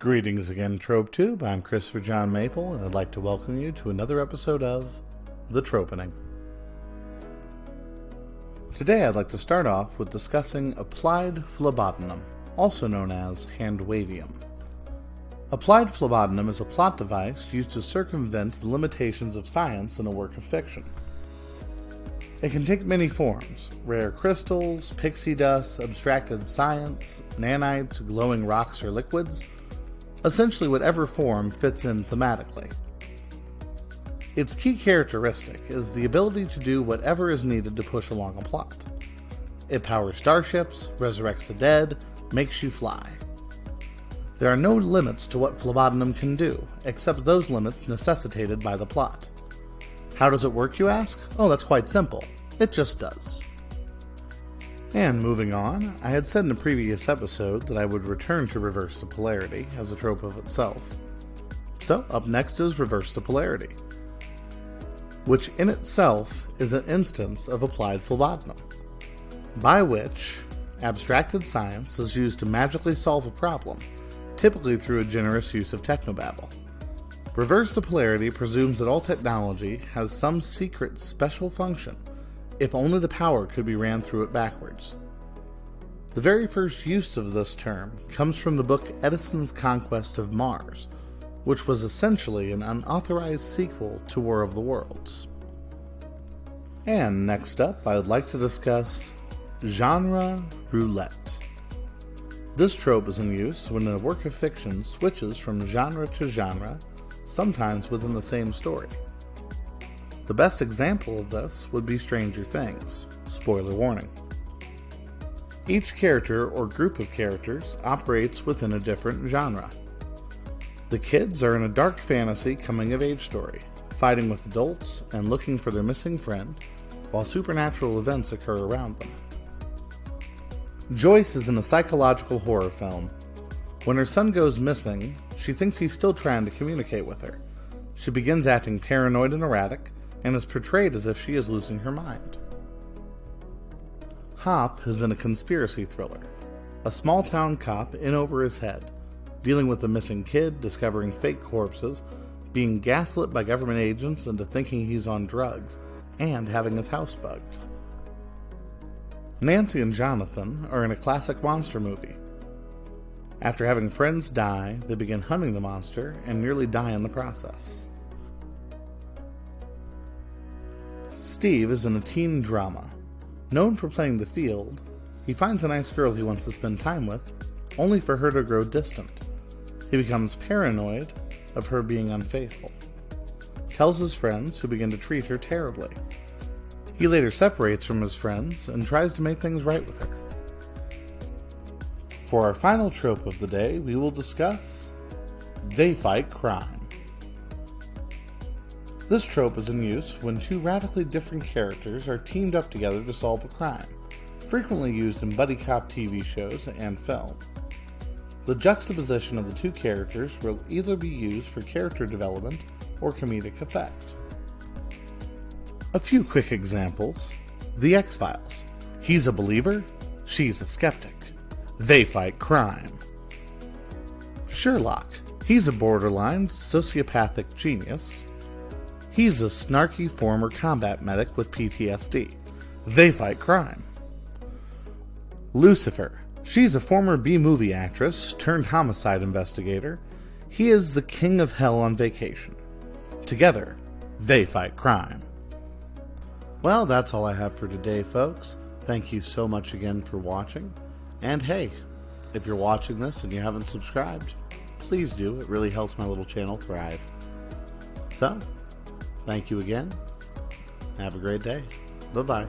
Greetings again, TropeTube. I'm Christopher John Maple, and I'd like to welcome you to another episode of The Tropening. Today I'd like to start off with discussing applied phlebotinum, also known as handwavium. Applied phlebotinum is a plot device used to circumvent the limitations of science in a work of fiction. It can take many forms: rare crystals, pixie dust, abstracted science, nanites, glowing rocks or liquids, essentially whatever form fits in thematically. Its key characteristic is the ability to do whatever is needed to push along a plot. It powers starships, resurrects the dead, makes you fly. There are no limits to what phlebotinum can do, except those limits necessitated by the plot. How does it work, you ask? Oh, that's quite simple. It just does. And moving on, I had said in a previous episode that I would return to reverse the polarity as a trope of itself. So, up next is reverse the polarity, which in itself is an instance of applied phlebotinum, by which abstracted science is used to magically solve a problem, typically through a generous use of technobabble. Reverse the polarity presumes that all technology has some secret special function, if only the power could be ran through it backwards. The very first use of this term comes from the book Edison's Conquest of Mars, which was essentially an unauthorized sequel to War of the Worlds. And next up, I would like to discuss genre roulette. This trope is in use when a work of fiction switches from genre to genre, sometimes within the same story. The best example of this would be Stranger Things. Spoiler warning. Each character or group of characters operates within a different genre. The kids are in a dark fantasy coming-of-age story, fighting with adults and looking for their missing friend, while supernatural events occur around them. Joyce is in a psychological horror film. When her son goes missing, she thinks he's still trying to communicate with her. She begins acting paranoid and erratic, and is portrayed as if she is losing her mind. Hop is in a conspiracy thriller, a small-town cop in over his head, dealing with a missing kid, discovering fake corpses, being gaslit by government agents into thinking he's on drugs, and having his house bugged. Nancy and Jonathan are in a classic monster movie. After having friends die, they begin hunting the monster and nearly die in the process. Steve is in a teen drama. Known for playing the field, he finds a nice girl he wants to spend time with, only for her to grow distant. He becomes paranoid of her being unfaithful, tells his friends, who begin to treat her terribly. He later separates from his friends and tries to make things right with her. For our final trope of the day, we will discuss They Fight Crime. This trope is in use when two radically different characters are teamed up together to solve a crime, frequently used in buddy cop TV shows and film. The juxtaposition of the two characters will either be used for character development or comedic effect. A few quick examples. The X-Files. He's a believer, she's a skeptic. They fight crime. Sherlock. He's a borderline sociopathic genius. He's a snarky former combat medic with PTSD. They fight crime. Lucifer. She's a former B-movie actress turned homicide investigator. He is the king of hell on vacation. Together, they fight crime. Well, that's all I have for today, folks. Thank you so much again for watching. And hey, if you're watching this and you haven't subscribed, please do. It really helps my little channel thrive. So, thank you again. Have a great day. Bye-bye.